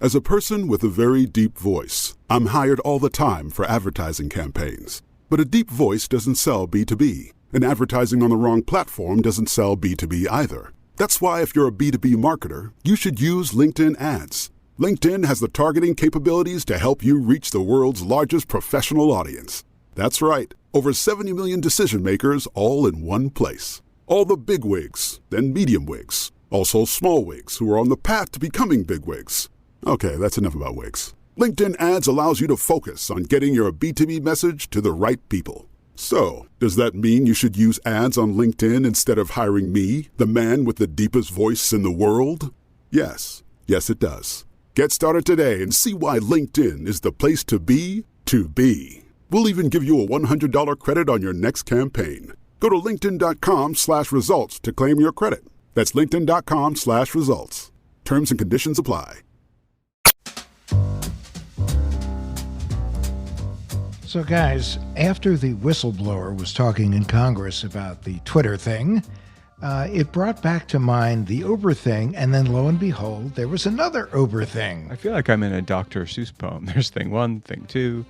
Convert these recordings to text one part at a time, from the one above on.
As a person with a very deep voice, I'm hired all the time for advertising campaigns. But a deep voice doesn't sell B2B, and advertising on the wrong platform doesn't sell B2B either. That's why if you're a B2B marketer, you should use LinkedIn ads. LinkedIn has the targeting capabilities to help you reach the world's largest professional audience. That's right, over 70 million decision makers all in one place. All the big wigs, then medium wigs, also small wigs who are on the path to becoming big wigs. Okay, that's enough about wigs. LinkedIn ads allows you to focus on getting your B2B message to the right people. So, does that mean you should use ads on LinkedIn instead of hiring me, the man with the deepest voice in the world? Yes. Yes, it does. Get started today and see why LinkedIn is the place to be to be. We'll even give you a $100 credit on your next campaign. Go to linkedin.com/results to claim your credit. That's linkedin.com/results. Terms and conditions apply. So, guys, after the whistleblower was talking in Congress about the Twitter thing, it brought back to mind the Uber thing, and then lo and behold, there was another Uber thing. I feel like I'm in a Dr. Seuss poem. There's thing one, thing two.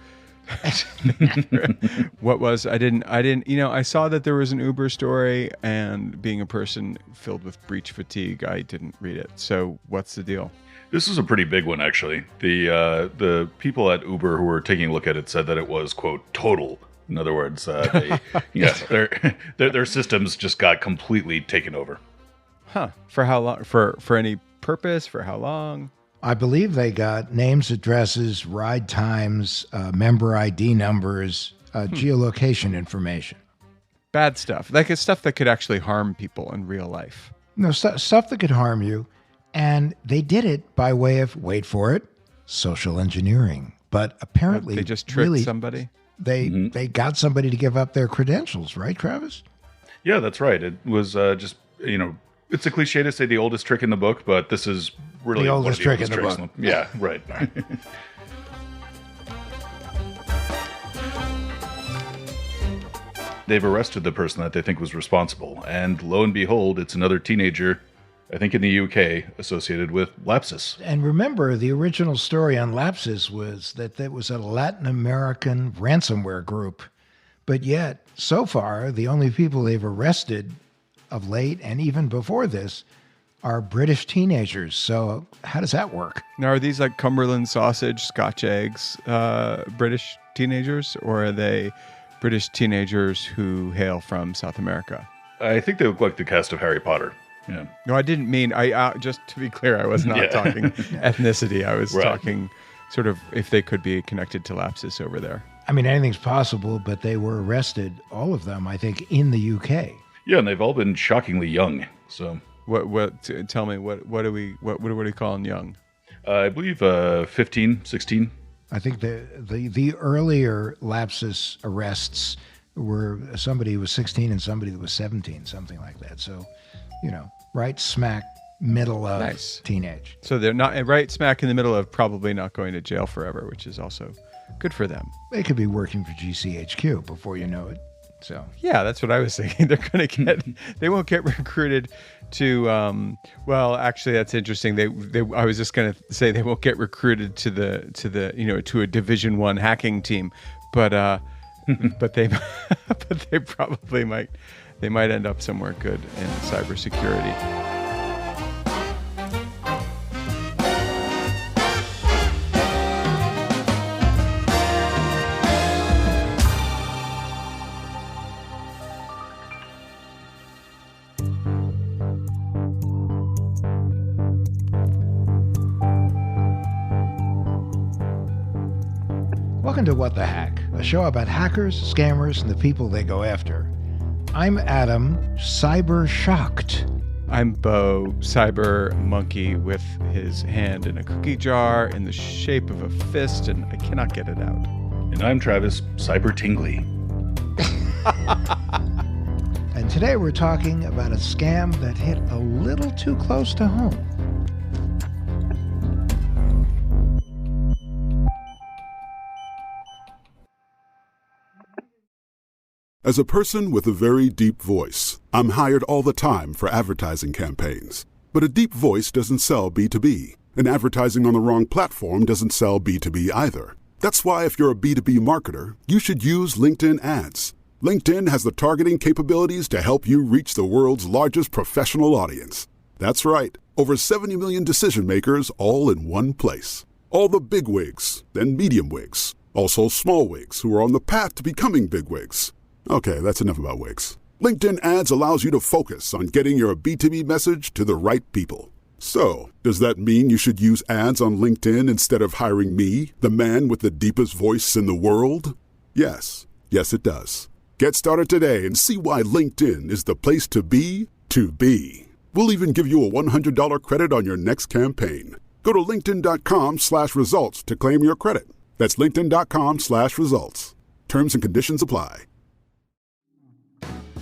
What was, I didn't, I saw that there was an Uber story, and being a person filled with breach fatigue, I didn't read it. So what's the deal? This is a pretty big one, actually. The people at Uber who were taking a look at it said that it was, quote, total. In other words, their systems just got completely taken over. Huh. For how long? For any purpose? For how long? I believe they got names, addresses, ride times, member ID numbers, geolocation information. Bad stuff. Like it's stuff that could actually harm people in real life. No, stuff that could harm you. And they did it by way of, wait for it, social engineering. But apparently, they just tricked somebody. They got somebody to give up their credentials, right, Travis? Yeah, that's right. It was just, it's a cliche to say the oldest trick in the book, but this is really the oldest trick in the book. Yeah, right. They've arrested the person that they think was responsible, and lo and behold, it's another teenager, I think in the UK, associated with Lapsus. And remember, the original story on Lapsus was that it was a Latin American ransomware group. But yet, so far, the only people they've arrested of late, and even before this, are British teenagers. So how does that work? Now, are these like Cumberland sausage, Scotch eggs, British teenagers, or are they British teenagers who hail from South America? I think they look like the cast of Harry Potter. Yeah. No, I didn't mean, just to be clear, I was not talking ethnicity. I was talking sort of if they could be connected to Lapsus over there. I mean, anything's possible, but they were arrested, all of them, I think, in the UK. Yeah, and they've all been shockingly young. So tell me, what are we calling young? I believe 15, 16. I think the earlier Lapsus arrests were somebody who was 16 and somebody that was 17, something like that. So, right smack middle of teenage. So they're not right smack in the middle of probably not going to jail forever, which is also good for them. They could be working for GCHQ before you know it. So yeah, that's what I was thinking. They're going to they won't get recruited to. Well, actually, that's interesting. I was just going to say they won't get recruited to to a Division I hacking team, but they probably might. They might end up somewhere good in cybersecurity. Welcome to What the Hack, a show about hackers, scammers, and the people they go after. I'm Adam, cyber shocked. I'm Beau, cyber monkey with his hand in a cookie jar in the shape of a fist, and I cannot get it out. And I'm Travis, cyber tingly. And today we're talking about a scam that hit a little too close to home. As a person with a very deep voice, I'm hired all the time for advertising campaigns. But a deep voice doesn't sell B2B, and advertising on the wrong platform doesn't sell B2B either. That's why if you're a B2B marketer, you should use LinkedIn ads. LinkedIn has the targeting capabilities to help you reach the world's largest professional audience. That's right, over 70 million decision makers all in one place. All the big wigs, then medium wigs, also small wigs who are on the path to becoming big wigs. Okay, that's enough about wigs. LinkedIn ads allows you to focus on getting your B2B message to the right people. So, does that mean you should use ads on LinkedIn instead of hiring me, the man with the deepest voice in the world? Yes. Yes, it does. Get started today and see why LinkedIn is the place to be to be. We'll even give you a $100 credit on your next campaign. Go to linkedin.com/results to claim your credit. That's linkedin.com/results. Terms and conditions apply.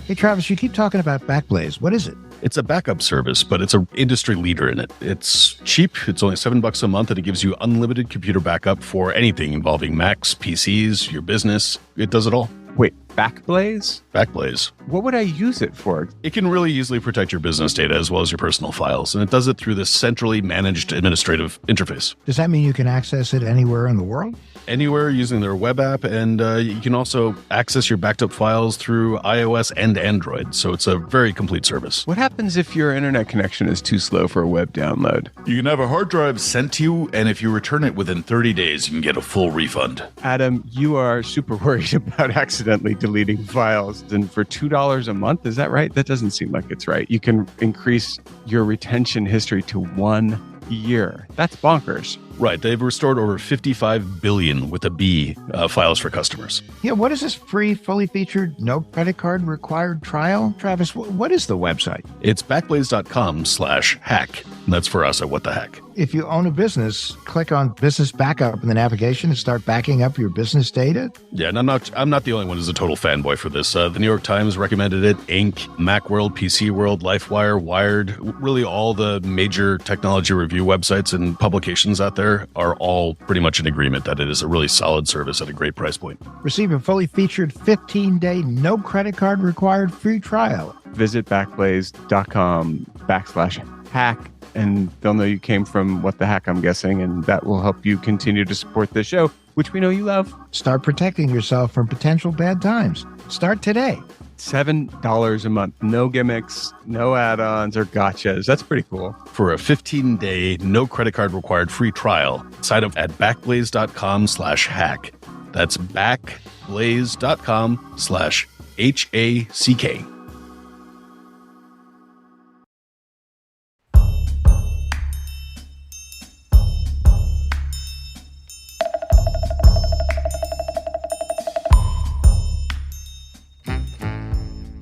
Hey, Travis, you keep talking about Backblaze. What is it? It's a backup service, but it's an industry leader in it. It's cheap. It's only $7 a month, and it gives you unlimited computer backup for anything involving Macs, PCs, your business. It does it all. Wait, Backblaze? Backblaze. What would I use it for? It can really easily protect your business data as well as your personal files, and it does it through this centrally managed administrative interface. Does that mean you can access it anywhere in the world? Anywhere using their web app, and you can also access your backed up files through iOS and Android, so it's a very complete service. What happens if your internet connection is too slow for a web download? You can have a hard drive sent to you, and if you return it within 30 days, you can get a full refund. Adam, you are super worried about accidentally deleting files. And for $2 a month, is that right? That doesn't seem like it's right. You can increase your retention history to 1 year. That's bonkers. Right. They've restored over 55 billion with a B files for customers. Yeah, what is this free, fully featured, no credit card required trial? Travis, what is the website? It's backblaze.com/hack. And that's for us at What the Heck. If you own a business, click on Business Backup in the navigation and start backing up your business data. Yeah, and I'm not the only one who's a total fanboy for this. The New York Times recommended it, Inc., Macworld, PC World, LifeWire, Wired, really all the major technology review websites and publications out there are all pretty much in agreement that it is a really solid service at a great price point. Receive a fully featured 15-day, no credit card required free trial. Visit backblaze.com/hack, and they'll know you came from What the Heck, I'm guessing, and that will help you continue to support this show, which we know you love. Start protecting yourself from potential bad times. Start today. $7 a month. No gimmicks, no add-ons or gotchas. That's pretty cool. For a 15-day, no credit card required free trial, sign up at backblaze.com/hack. That's backblaze.com/HACK.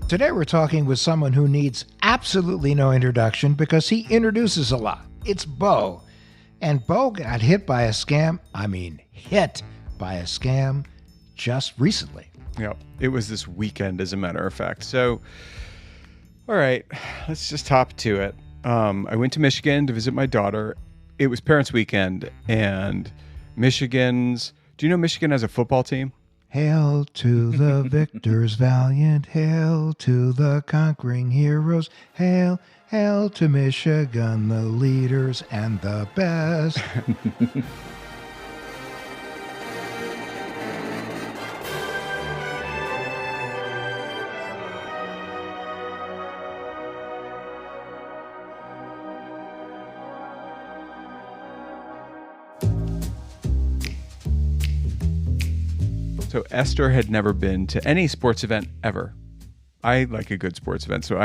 Today we're talking with someone who needs absolutely no introduction because he introduces a lot. It's Beau. And Beau got hit by a scam. I mean, hit by a scam just recently. Yep. It was this weekend, as a matter of fact. So, all right, let's just hop to it. I went to Michigan to visit my daughter. It was Parents' Weekend, and do you know Michigan has a football team? Hail to the victors valiant, hail to the conquering heroes, hail, hail to Michigan, the leaders and the best. So Esther had never been to any sports event ever. I like a good sports event. So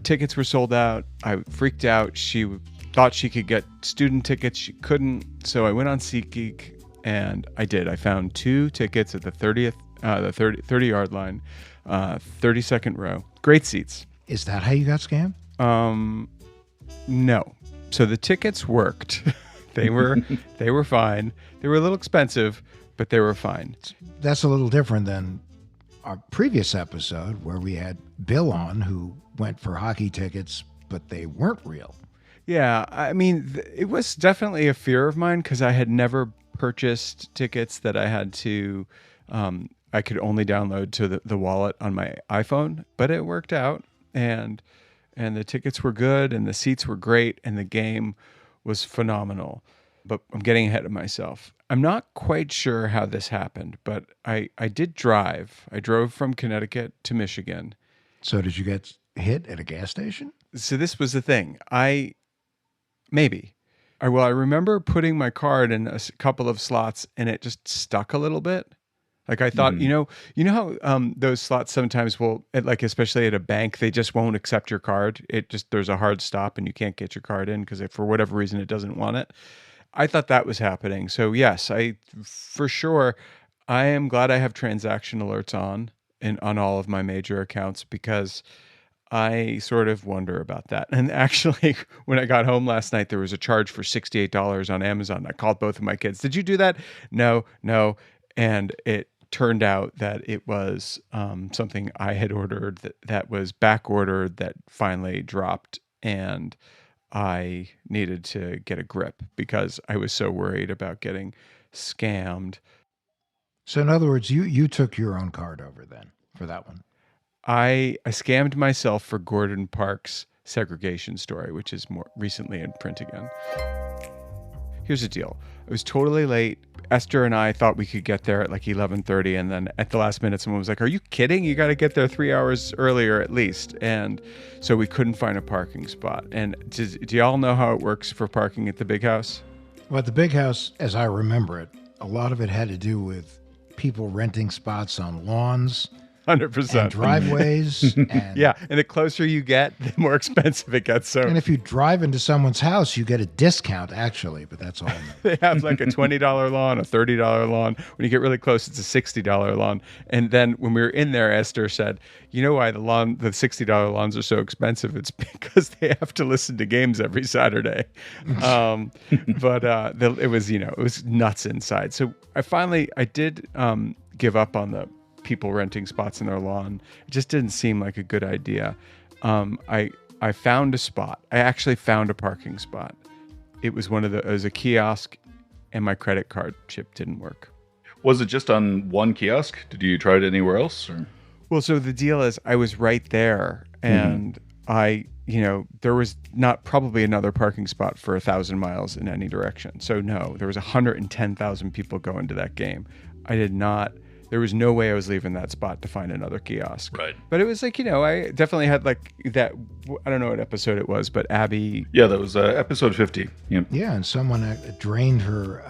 tickets were sold out. I freaked out. She thought she could get student tickets. She couldn't. So I went on SeatGeek and I did. I found 2 tickets at the 30-yard line, 32nd row. Great seats. Is that how you got scammed? No. So the tickets worked. They were fine. They were a little expensive, but they were fine. That's a little different than our previous episode where we had Bill on who went for hockey tickets, but they weren't real. Yeah, I mean, it was definitely a fear of mine because I had never purchased tickets that I had to, I could only download to the wallet on my iPhone, but it worked out, and the tickets were good, and the seats were great, and the game was phenomenal. But I'm getting ahead of myself. I'm not quite sure how this happened, but I did drive. I drove from Connecticut to Michigan. So did you get hit at a gas station? So this was the thing. I remember putting my card in a couple of slots and it just stuck a little bit. Like I thought, you know how those slots sometimes will, like especially at a bank, they just won't accept your card. There's a hard stop and you can't get your card in because for whatever reason it doesn't want it. I thought that was happening. So yes, for sure, I am glad I have transaction alerts on all of my major accounts because I sort of wonder about that. And actually, when I got home last night, there was a charge for $68 on Amazon. I called both of my kids. Did you do that? No. And it turned out that it was something I had ordered that was back ordered that finally dropped, and I needed to get a grip because I was so worried about getting scammed. So in other words, you took your own card over then for that one. I scammed myself for Gordon Parks' segregation story, which is more recently in print again. Here's the deal. I was totally late. Esther and I thought we could get there at like 11:30, and then at the last minute, someone was like, "Are you kidding? You got to get there 3 hours earlier at least." And so we couldn't find a parking spot. And do y'all know how it works for parking at the big house? Well, at the big house, as I remember it, a lot of it had to do with people renting spots on lawns 100%. and driveways. And, Yeah, and the closer you get, the more expensive it gets. So and if you drive into someone's house, you get a discount, actually, but that's all I know. they have like a $20 lawn, a $30 lawn. When you get really close, it's a $60 lawn. And then when we were in there, Esther said, "You know why the $60 lawns are so expensive? It's because they have to listen to games every Saturday." It was nuts inside. So I did give up on the people renting spots in their lawn. It just didn't seem like a good idea. I found a spot. I actually found a parking spot. It was it was a kiosk, and my credit card chip didn't work. Was it just on one kiosk? Did you try it anywhere else? Or? Well, so the deal is I was right there, and there was not probably another parking spot for 1,000 miles in any direction. So no, there was 110,000 people going to that game. There was no way I was leaving that spot to find another kiosk. Right. But it was like, I definitely had like that, I don't know what episode it was, but Abby. Yeah, that was episode 50. Yep. Yeah, and someone drained her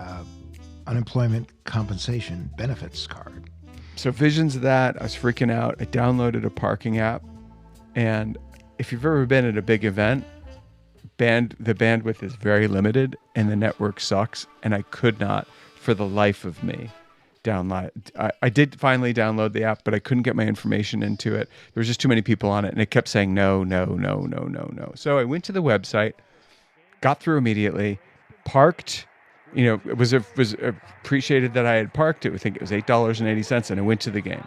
unemployment compensation benefits card. So visions of that, I was freaking out. I downloaded a parking app. And if you've ever been at a big event, the bandwidth is very limited and the network sucks. And I could not, for the life of me, download. I did finally download the app, but I couldn't get my information into it. There was just too many people on it, and it kept saying no. So I went to the website, got through immediately, parked. It was appreciated that I had parked it. I think it was $8.80, and I went to the game.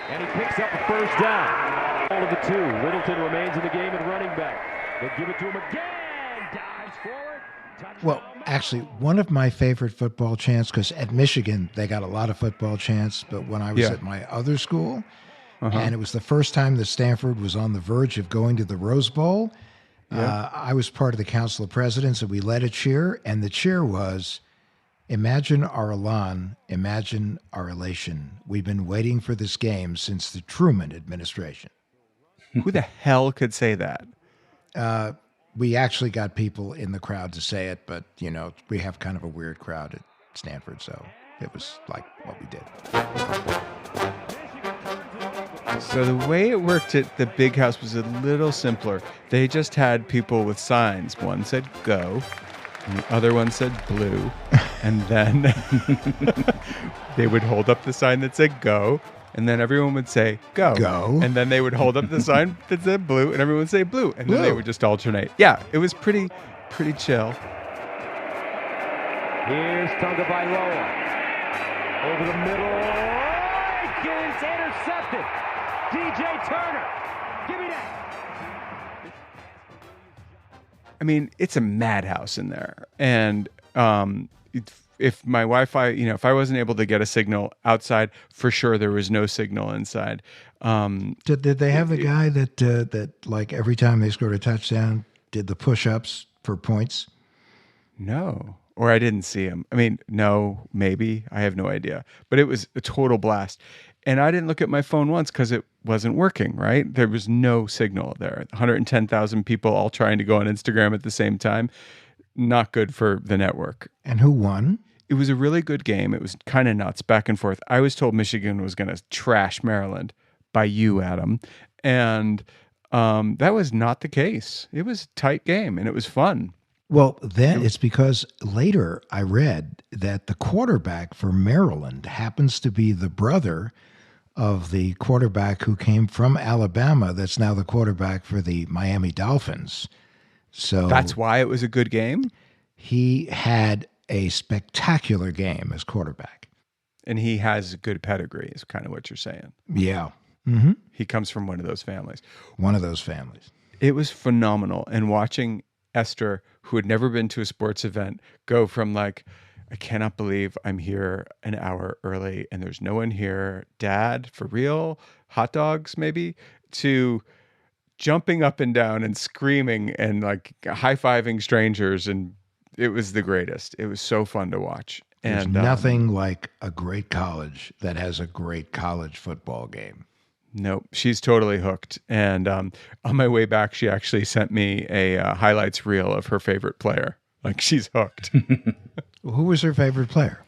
And he picks up a first down. All of the two. Littleton remains in the game and running back. They give it to him again. Dives forward. Well, actually, one of my favorite football chants, because at Michigan, they got a lot of football chants, but when I was at my other school, and it was the first time that Stanford was on the verge of going to the Rose Bowl, I was part of the Council of Presidents, and we led a cheer, and the cheer was, "Imagine our elan, imagine our elation. We've been waiting for this game since the Truman administration." Who the hell could say that? We actually got people in the crowd to say it, but, we have kind of a weird crowd at Stanford, so it was like what we did. So the way it worked at the big house was a little simpler. They just had people with signs. One said go, and the other one said blue. And then they would hold up the sign that said go, and then everyone would say go. Go. And then they would hold up the sign that said blue, and everyone would say blue. And then they would just alternate. Yeah, it was pretty chill. Here's Tagovailoa. Over the middle. It's intercepted. DJ Turner. Give me that. I mean, it's a madhouse in there. And if my Wi-Fi, if I wasn't able to get a signal outside, for sure there was no signal inside. Did they have the guy that like every time they scored a touchdown did the push-ups for points? No. Or I didn't see him. I mean, no, maybe. I have no idea. But it was a total blast. And I didn't look at my phone once because it wasn't working, right? There was no signal there. 110,000 people all trying to go on Instagram at the same time. Not good for the network. And who won? It was a really good game. It was kind of nuts, back and forth. I was told Michigan was going to trash Maryland by you, Adam. And that was not the case. It was a tight game, and it was fun. Well, then it's because later I read that the quarterback for Maryland happens to be the brother of the quarterback who came from Alabama that's now the quarterback for the Miami Dolphins. So that's why it was a good game? He had a spectacular game as quarterback. And he has a good pedigree is kind of what you're saying. Yeah. Mm-hmm. He comes from one of those families. One of those families. It was phenomenal. And watching Esther, who had never been to a sports event, go from like, I cannot believe I'm here an hour early and there's no one here. Dad, for real? Hot dogs, maybe? To jumping up and down and screaming and like high-fiving strangers. And it was the greatest. It was so fun to watch. There's And nothing like a great college that has a great college football game. Nope, she's totally hooked. And on my way back, she actually sent me a highlights reel of her favorite player. Like, she's hooked. Who was her favorite player?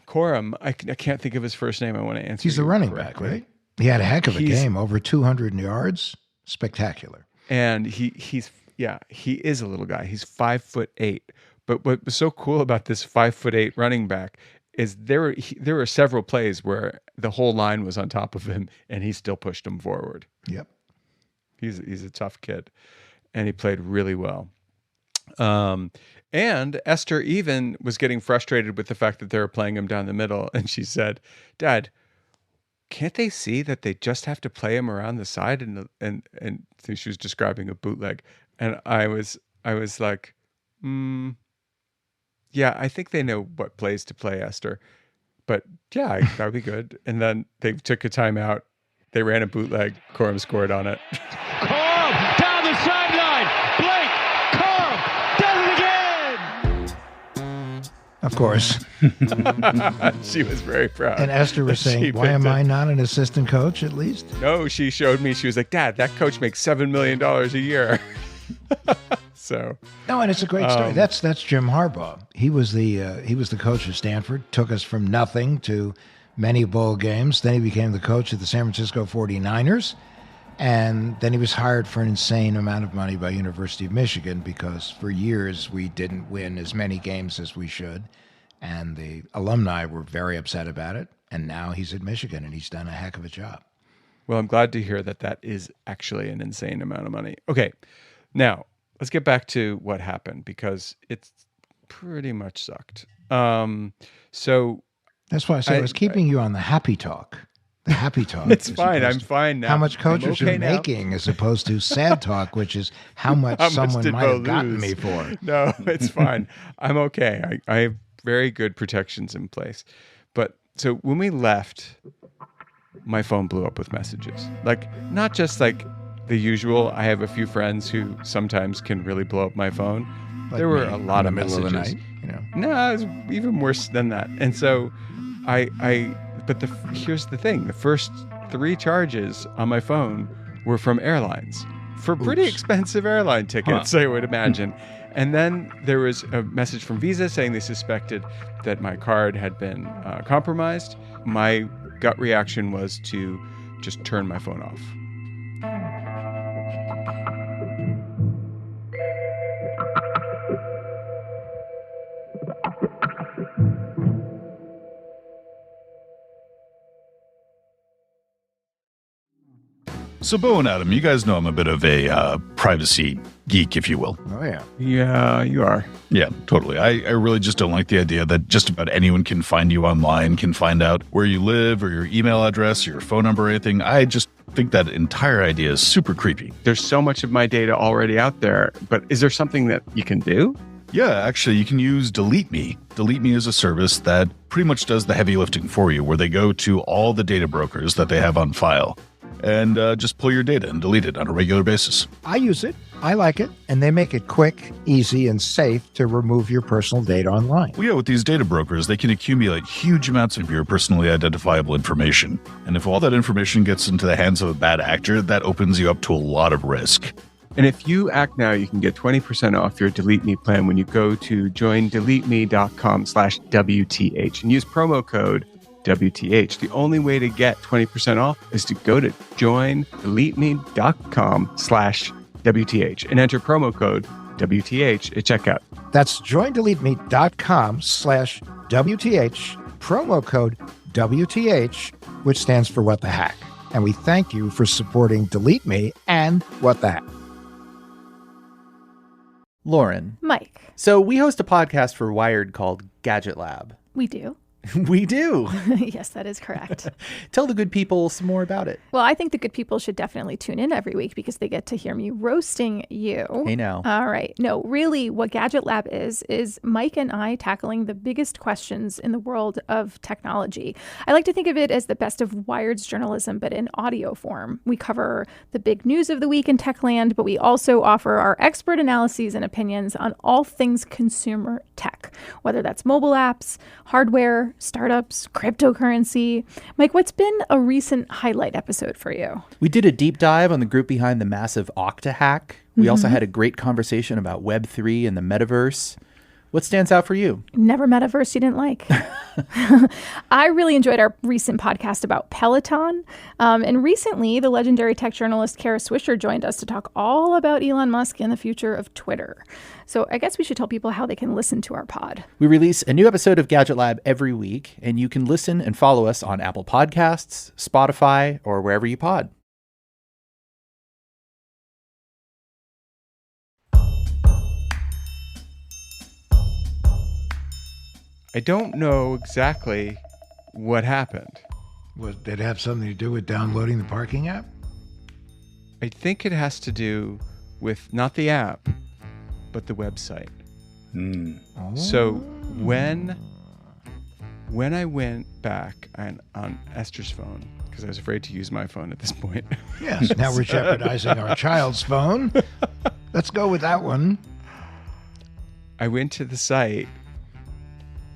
Corum, I can't think of his first name. I want to answer. He's the running back, right? He had a heck of a game, over 200 yards. Spectacular. And he is a little guy. He's 5'8". But what was so cool about this 5'8" running back is there were several plays where the whole line was on top of him and he still pushed him forward. Yep. He's a tough kid, and he played really well. And Esther even was getting frustrated with the fact that they were playing him down the middle. And she said, Dad, can't they see that they just have to play him around the side? And so she was describing a bootleg. And I was like, yeah, I think they know what plays to play, Esther. But yeah, that would be good. And then they took a timeout. They ran a bootleg. Corum scored on it. Corum down the sideline. Blake Corum does it again. Of course. She was very proud. And Esther was saying, why am I not an assistant coach at least? No, she showed me. She was like, Dad, that coach makes $7 million a year. So no, and it's a great story. That's Jim Harbaugh. He was the coach of Stanford, took us from nothing to many bowl games. Then he became the coach of the San Francisco 49ers. And then he was hired for an insane amount of money by University of Michigan because for years we didn't win as many games as we should. And the alumni were very upset about it. And now he's at Michigan and he's done a heck of a job. Well, I'm glad to hear that is actually an insane amount of money. Okay, now let's get back to what happened because it's pretty much sucked. So that's why I said I was keeping you on the happy talk. The happy talk. It's fine. I'm fine now. How much coaches okay are now. making as opposed to sad talk, which is how much someone might have gotten me for. No, it's fine. I'm okay. I have very good protections in place. But so when we left, my phone blew up with messages. Like, not just like the usual. I have a few friends who sometimes can really blow up my phone. Like there were me, a lot of middle messages. Of the night, you know. No, it was even worse than that. And so but here's the thing. The first 3 charges on my phone were from airlines for pretty expensive airline tickets, I would imagine. And then there was a message from Visa saying they suspected that my card had been compromised. My gut reaction was to just turn my phone off. So, Beau and Adam, you guys know I'm a bit of a privacy geek, if you will. Oh, yeah. Yeah, you are. Yeah, totally. I really just don't like the idea that just about anyone can find you online, can find out where you live or your email address or your phone number or anything. I just think that entire idea is super creepy. There's so much of my data already out there, but is there something that you can do? Yeah, actually, you can use Delete Me. Delete Me is a service that pretty much does the heavy lifting for you, where they go to all the data brokers that they have on file. and just pull your data and delete it on a regular basis. I use it. I like it. And they make it quick, easy, and safe to remove your personal data online. Well, yeah, with these data brokers, they can accumulate huge amounts of your personally identifiable information. And if all that information gets into the hands of a bad actor, that opens you up to a lot of risk. And if you act now, you can get 20% off your Delete Me plan when you go to joindeleteme.com/WTH and use promo code WTH. The only way to get 20% off is to go to joindeleteme.com/WTH and enter promo code WTH at checkout. That's joindeleteme.com/WTH, promo code WTH, which stands for What the Hack. And we thank you for supporting Delete Me and What the Hack. Lauren. Mike. So we host a podcast for Wired called Gadget Lab. We do. We do. Yes, that is correct. Tell the good people some more about it. Well, I think the good people should definitely tune in every week because they get to hear me roasting you. Hey, now. All right. No, really, what Gadget Lab is Mike and I tackling the biggest questions in the world of technology. I like to think of it as the best of Wired's journalism, but in audio form. We cover the big news of the week in Techland, but we also offer our expert analyses and opinions on all things consumer tech, whether that's mobile apps, hardware, startups, cryptocurrency. Mike, what's been a recent highlight episode for you? We did a deep dive on the group behind the massive Okta hack. We also had a great conversation about Web3 and the metaverse. What stands out for you? Never met a verse you didn't like. I really enjoyed our recent podcast about Peloton. And recently, the legendary tech journalist Kara Swisher joined us to talk all about Elon Musk and the future of Twitter. So I guess we should tell people how they can listen to our pod. We release a new episode of Gadget Lab every week, and you can listen and follow us on Apple Podcasts, Spotify, or wherever you pod. I don't know exactly what happened. Did it have something to do with downloading the parking app? I think it has to do with not the app, but the website. So when I went back on Esther's phone, because I was afraid to use my phone at this point. Yes, now we're jeopardizing our child's phone. Let's go with that one. I went to the site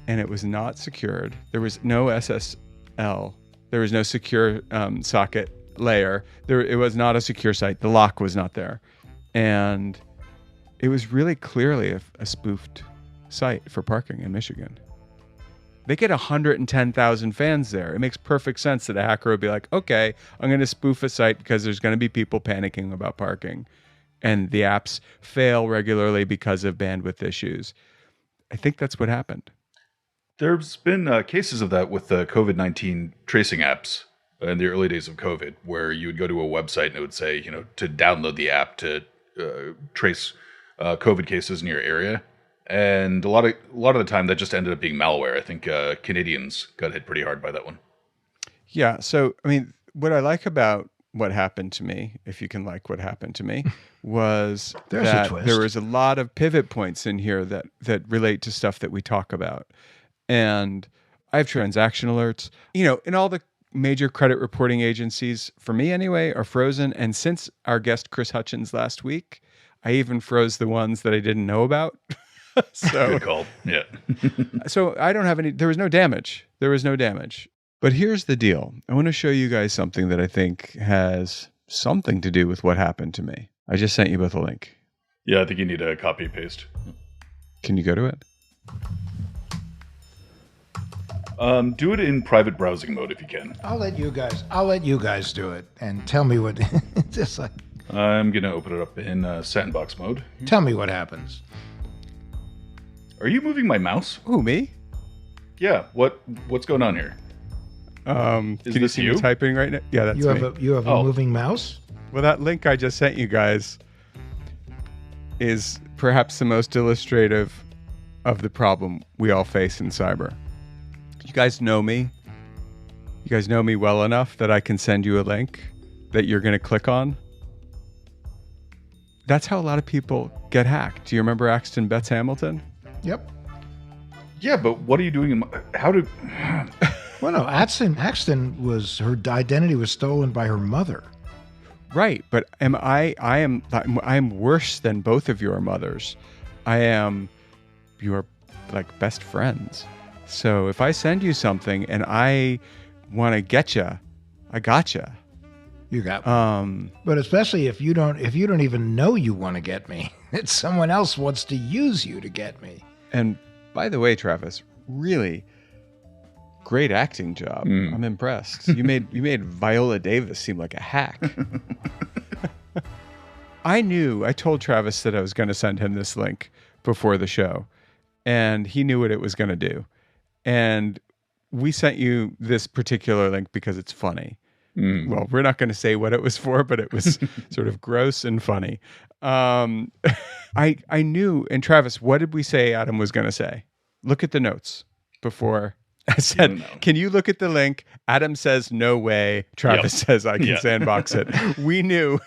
and it was not secured. There was no SSL. There was no secure socket layer. It was not a secure site. The lock was not there. And it was really clearly a spoofed site for parking in Michigan. They get 110,000 fans there. It makes perfect sense that a hacker would be like, okay, I'm going to spoof a site because there's going to be people panicking about parking. And the apps fail regularly because of bandwidth issues. I think that's what happened. There's been cases of that with the COVID-19 tracing apps in the early days of COVID, where you would go to a website and it would say, to download the app to trace COVID cases in your area. And a lot of the time that just ended up being malware. I think Canadians got hit pretty hard by that one. Yeah. So, I mean, what I like about what happened to me, if you can like what happened to me, was that there was a lot of pivot points in here that relate to stuff that we talk about. And I have transaction alerts, and all the major credit reporting agencies, for me anyway, are frozen. And since our guest Chris Hutchins last week, I even froze the ones that I didn't know about. So good call. Yeah. So I don't have any, there was no damage. But here's the deal. I want to show you guys something that I think has something to do with what happened to me. I just sent you both a link. Yeah, I think you need a copy paste. Can you go to it? Do it in private browsing mode if you can. I'll let you guys do it and tell me what. Just like, I'm gonna open it up in sandbox mode. Tell me what happens. Are you moving my mouse? Who, me? Yeah. What's going on here? Can you see me typing right now? Yeah, that's you me. You have a moving mouse? Well, that link I just sent you guys is perhaps the most illustrative of the problem we all face in cyber. You guys know me. You guys know me well enough that I can send you a link that you're going to click on. That's how a lot of people get hacked. Do you remember Axton Betts Hamilton? Yep. Yeah, but what are you doing? How do? Well, no, Axton was, her identity was stolen by her mother. Right, but I'm worse than both of your mothers. I am your like best friends. So if I send you something and I want to get you, I gotcha. You got me. But especially if you don't even know you want to get me, it's someone else wants to use you to get me. And by the way, Travis, really great acting job. I'm impressed. You made Viola Davis seem like a hack. I told Travis that I was going to send him this link before the show, and he knew what it was going to do. And we sent you this particular link because it's funny. Well, we're not going to say what it was for, but it was sort of gross and funny. I knew, and Travis, what did we say Adam was going to say? Look at the notes before I said, can you look at the link? Adam says, no way. Travis says, I can sandbox it. We knew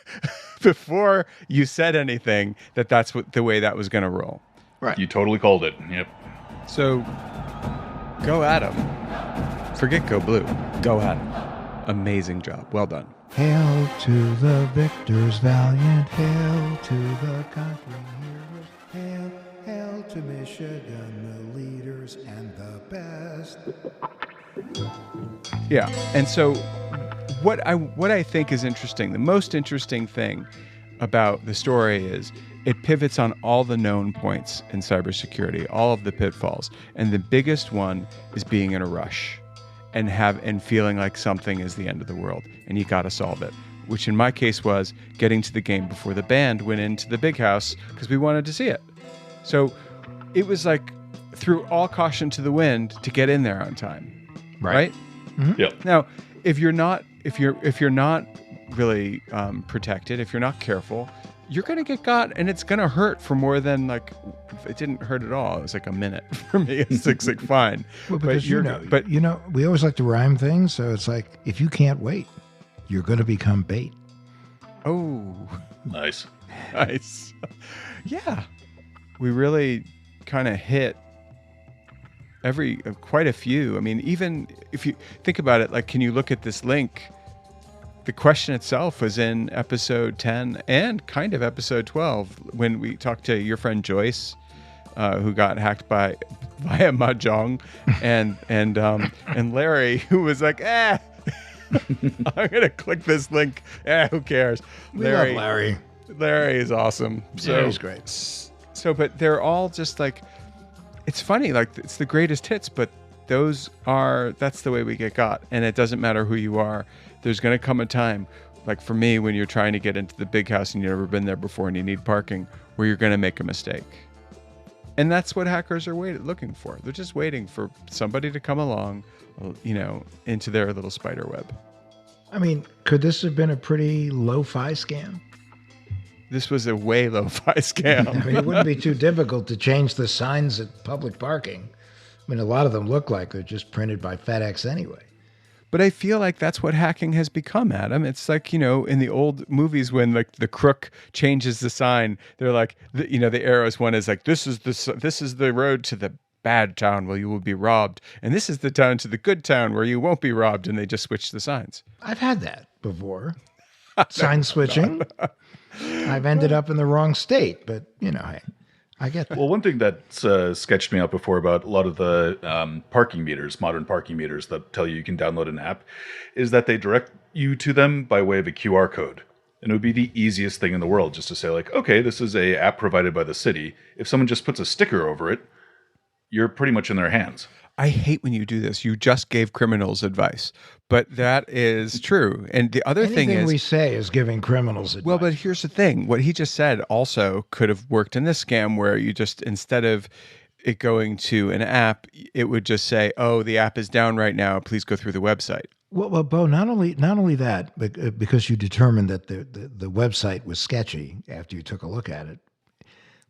before you said anything that's the way that was going to roll. Right. You totally called it. Yep. So go Adam. Forget go blue. Go Adam. Amazing job. Well done. Hail to the victors valiant. Hail to the conquering heroes. Hail to Michigan, the leaders and the best. Yeah. And so what I think is interesting, the most interesting thing about the story is it pivots on all the known points in cybersecurity, all of the pitfalls. And the biggest one is being in a rush and feeling like something is the end of the world and you got to solve it, which in my case was getting to the game before the band went into the big house because we wanted to see it. So it was like threw all caution to the wind to get in there on time. Right? Mm-hmm. Yep. Now, if you're not really protected, if you're not careful, you're going to get got and it's going to hurt for more than it didn't hurt at all. It was like a minute for me. It's like fine. Well, because we always like to rhyme things. So it's like, if you can't wait, you're going to become bait. Oh, nice. Nice. Yeah. We really kind of hit quite a few. I mean, even if you think about it, like, can you look at this link? The question itself was in episode 10 and kind of episode 12 when we talked to your friend Joyce, who got hacked via Mahjong, and Larry, who was like, I'm gonna click this link. Who cares? We love Larry. Larry is awesome. So he's great. So, but they're all just like, it's funny, like it's the greatest hits, but that's the way we get got, and it doesn't matter who you are. There's going to come a time, like for me, when you're trying to get into the big house and you've never been there before and you need parking, where you're going to make a mistake. And that's what hackers are looking for. They're just waiting for somebody to come along, into their little spider web. I mean, could this have been a pretty lo-fi scam? This was a way lo-fi scam. I mean, it wouldn't be too difficult to change the signs at public parking. I mean, a lot of them look like they're just printed by FedEx anyway. But I feel like that's what hacking has become, Adam. It's like, in the old movies when like the crook changes the sign, they're like, the arrows one is like, this is the road to the bad town where you will be robbed. And this is the town to the good town where you won't be robbed. And they just switch the signs. I've had that before. Sign switching. I've ended up in the wrong state, but hey. I get that. Well, one thing that's sketched me out before about a lot of the parking meters, modern parking meters that tell you can download an app, is that they direct you to them by way of a QR code. And it would be the easiest thing in the world just to say, like, okay, this is a app provided by the city. If someone just puts a sticker over it, you're pretty much in their hands. I hate when you do this. You just gave criminals advice, but that is true. And the other thing is, we say is giving criminals advice. Well, but here's the thing. What he just said also could have worked in this scam where you just, instead of it going to an app, it would just say, oh, the app is down right now. Please go through the website. Well, Beau, not only that, but because you determined that the website was sketchy after you took a look at it.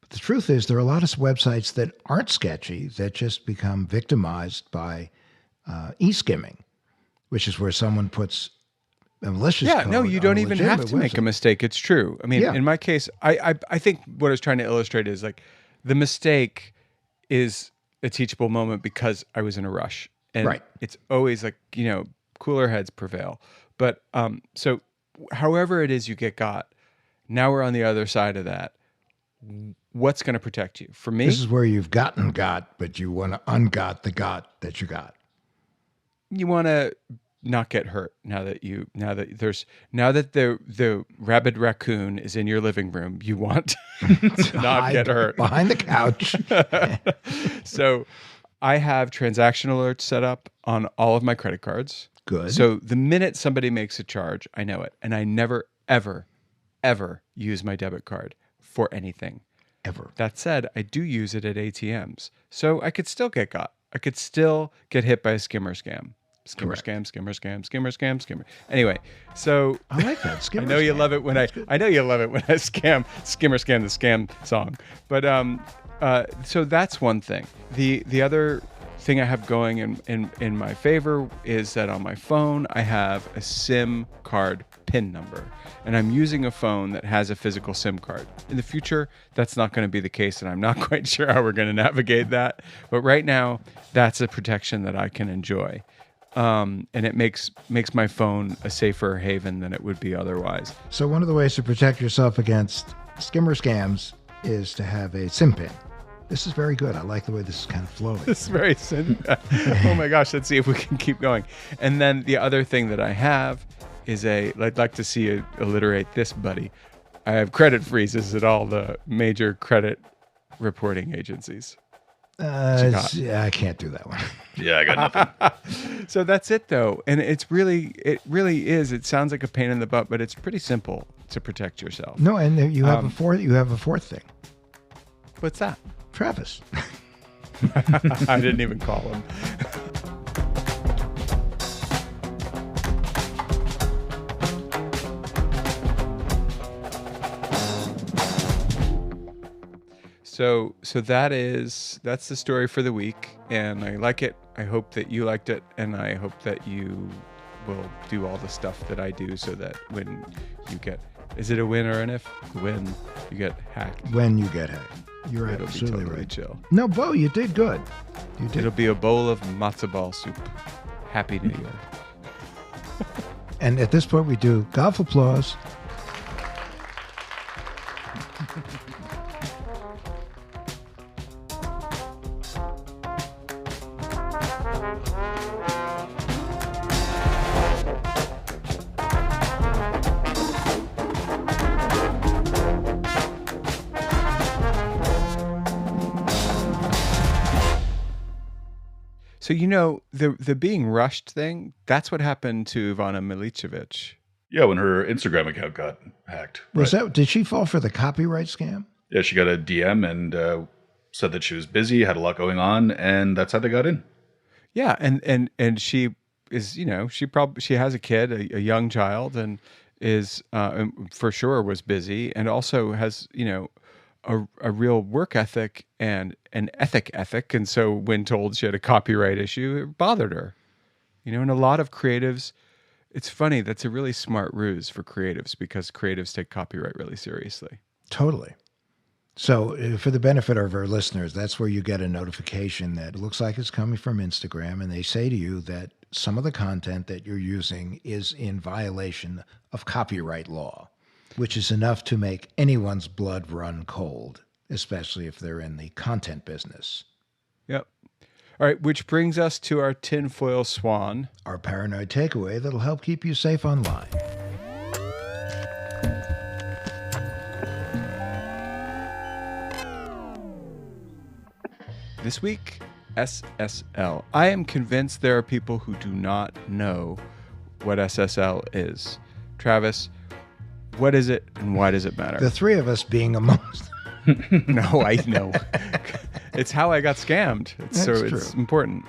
The truth is, there are a lot of websites that aren't sketchy that just become victimized by e-skimming, which is where someone puts a malicious code. No, you don't even have to make a mistake. It's true. I mean, Yeah. in my case, I think what I was trying to illustrate is like the mistake is a teachable moment because I was in a rush And Right. it's always like, cooler heads prevail. But so however it is you get got, now we're on the other side of that. What's going to protect you? For me, This is where you've gotten got, but you want to ungot the got that you got. you want to not get hurt now that the rabid raccoon is in your living room. You want to not get hurt behind the couch. So I have transaction alerts set up on all of my credit cards. Good. So the minute somebody makes a charge, I know it. And I never, ever, ever use my debit card for anything. Ever. That said, I do use it at ATMs. So I could still get got. I could still get hit by a skimmer scam. Skimmer Correct. scam, skimmer scam, skimmer scam, skimmer. Anyway, so I like that. I Skimmer know you scam. love it when I know you love it when I skimmer scam the scam song. But so that's one thing. The other thing I have going in my favor is that on my phone I have a SIM card PIN number, and I'm using a phone that has a physical SIM card. In the future, that's not going to be the case, and I'm not quite sure how we're going to navigate that. But right now, that's a protection that I can enjoy. And it makes my phone a safer haven than it would be otherwise. So one of the ways to protect yourself against skimmer scams is to have a SIM pin. This is very good. I like the way this is kind of flowing. It's very simple. Oh my gosh, let's see if we can keep going. And then the other thing that I have is I'd like to see you alliterate this, buddy. I have credit freezes at all the major credit reporting agencies. I can't do that one. Yeah, I got nothing. So that's it though. And it really is. It sounds like a pain in the butt, but it's pretty simple to protect yourself. No, and you have a fourth thing. What's that? Travis. I didn't even call him. So that's the story for the week, and I like it. I hope that you liked it, and I hope that you will do all the stuff that I do, so that when you get, is it a win or an if? When you get hacked, When you get hacked. You're it'll be absolutely totally right. chill. No, Beau, you did good. You did. It'll be a bowl of matzo ball soup. Happy New Year. And at this point, we do golf applause. So the being rushed thing, that's what happened to Ivana Milicevic. Yeah, when her Instagram account got hacked. Did she fall for the copyright scam? Yeah, she got a DM and said that she was busy, had a lot going on, and that's how they got in. Yeah, and she is, she has a kid, a young child, and is for sure was busy, and also has a real work ethic and an ethic, and so when told she had a copyright issue, it bothered her. And a lot of creatives, it's funny, that's a really smart ruse for creatives, because creatives take copyright really seriously. Totally. So for the benefit of our listeners, that's where you get a notification that looks like it's coming from Instagram, and they say to you that some of the content that you're using is in violation of copyright law, which is enough to make anyone's blood run cold, especially if they're in the content business. Yep. All right, which brings us to our Tin Foil Swan. Our paranoid takeaway that'll help keep you safe online. This week, SSL. I am convinced there are people who do not know what SSL is. Travis, what is it and why does it matter? The three of us being amongst. No, I know. It's how I got scammed. That's It's true. important.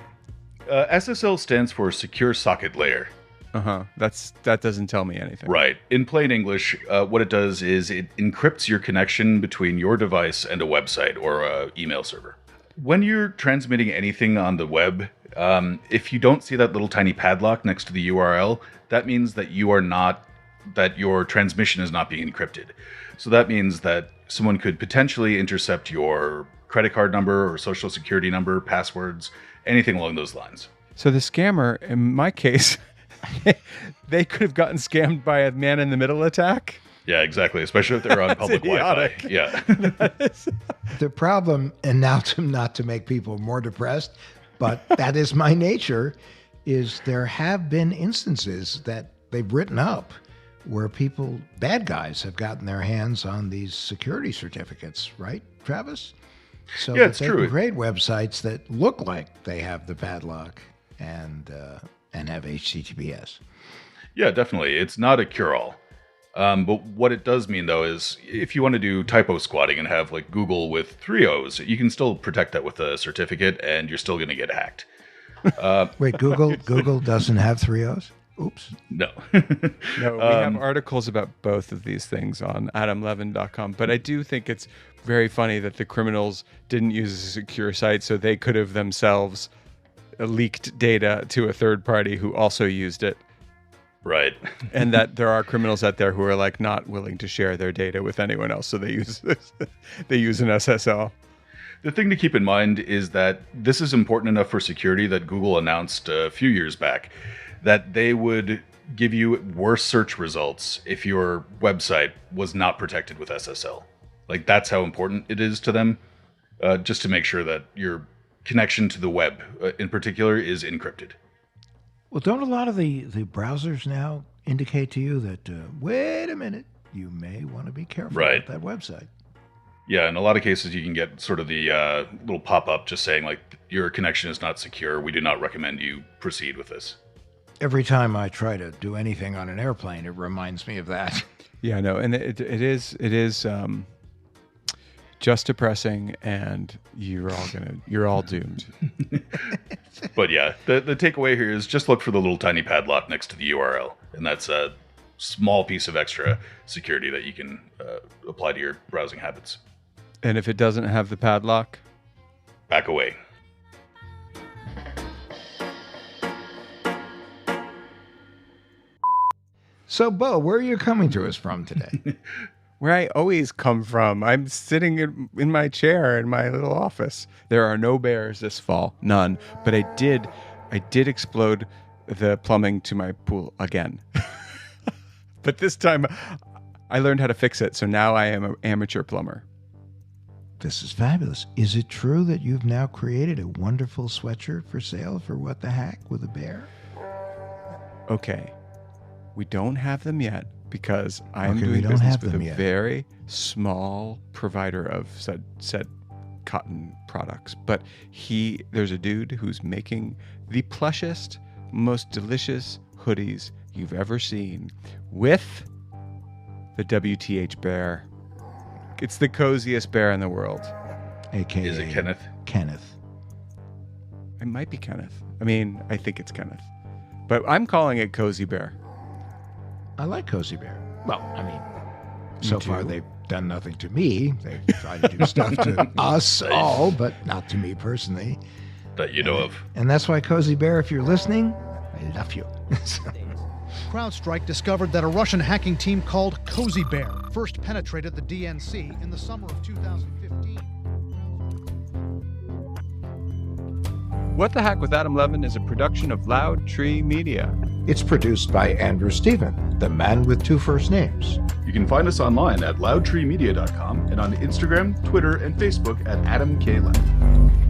SSL stands for Secure Socket Layer. That doesn't tell me anything. Right. In plain English, what it does is it encrypts your connection between your device and a website or a email server. When you're transmitting anything on the web, if you don't see that little tiny padlock next to the URL, that means that that your transmission is not being encrypted. So that means that someone could potentially intercept your credit card number or social security number, passwords, anything along those lines. So the scammer, in my case, they could have gotten scammed by a man-in-the-middle attack. Yeah, exactly. Especially if they're on public idiotic. Wi-Fi. Yeah. The problem, and now not to make people more depressed, but that is my nature, is there have been instances that they've written up where people, bad guys, have gotten their hands on these security certificates, right, Travis? So Yeah, it's they true. can create websites that look like they have the padlock and have HTTPS. Yeah, definitely. It's not a cure-all. But what it does mean, though, is if you want to do typo squatting and have like Google with 3 O's, you can still protect that with a certificate, and you're still going to get hacked. Wait, Google doesn't have 3 O's? Oops. No. No, we have articles about both of these things on adamlevin.com. But I do think it's very funny that the criminals didn't use a secure site, so they could have themselves leaked data to a third party who also used it. Right. And that there are criminals out there who are like not willing to share their data with anyone else, so they use an SSL. The thing to keep in mind is that this is important enough for security that Google announced a few years back that they would give you worse search results if your website was not protected with SSL. Like, that's how important it is to them, just to make sure that your connection to the web in particular is encrypted. Well, don't a lot of the browsers now indicate to you that, wait a minute, you may want to be careful Right. with that website? Yeah, in a lot of cases, you can get sort of the little pop-up just saying, like, your connection is not secure. We do not recommend you proceed with this. Every time I try to do anything on an airplane, it reminds me of that. Yeah, no, and it is just depressing, and you're all doomed. But yeah, the takeaway here is just look for the little tiny padlock next to the URL, and that's a small piece of extra security that you can apply to your browsing habits. And if it doesn't have the padlock, Back away. So, Beau, where are you coming to us from today? where I always come from, I'm sitting in my chair in my little office. There are no bears this fall, none. But I did explode the plumbing to my pool again. But this time I learned how to fix it, so now I am an amateur plumber. This is fabulous. Is it true that you've now created a wonderful sweatshirt for sale for What the Hack with a bear? Okay. We don't have them yet because I'm Okay, we doing don't business have with them a yet. very small provider of said cotton products. But there's a dude who's making the plushest, most delicious hoodies you've ever seen with the WTH bear. It's the coziest bear in the world. AKA Is it Kenneth? Kenneth. It might be Kenneth. I think it's Kenneth. But I'm calling it Cozy Bear. I like Cozy Bear. Well, so too. far they've done nothing to me. They've tried to do stuff to us all, but not to me personally. That you know of. And that's why, Cozy Bear, if you're listening, I love you. CrowdStrike discovered that a Russian hacking team called Cozy Bear first penetrated the DNC in the summer of 2015. What the Hack with Adam Levin is a production of Loud Tree Media. It's produced by Andrew Stephen, the man with two first names. You can find us online at loudtreemedia.com and on Instagram, Twitter, and Facebook at Adam K. Levin.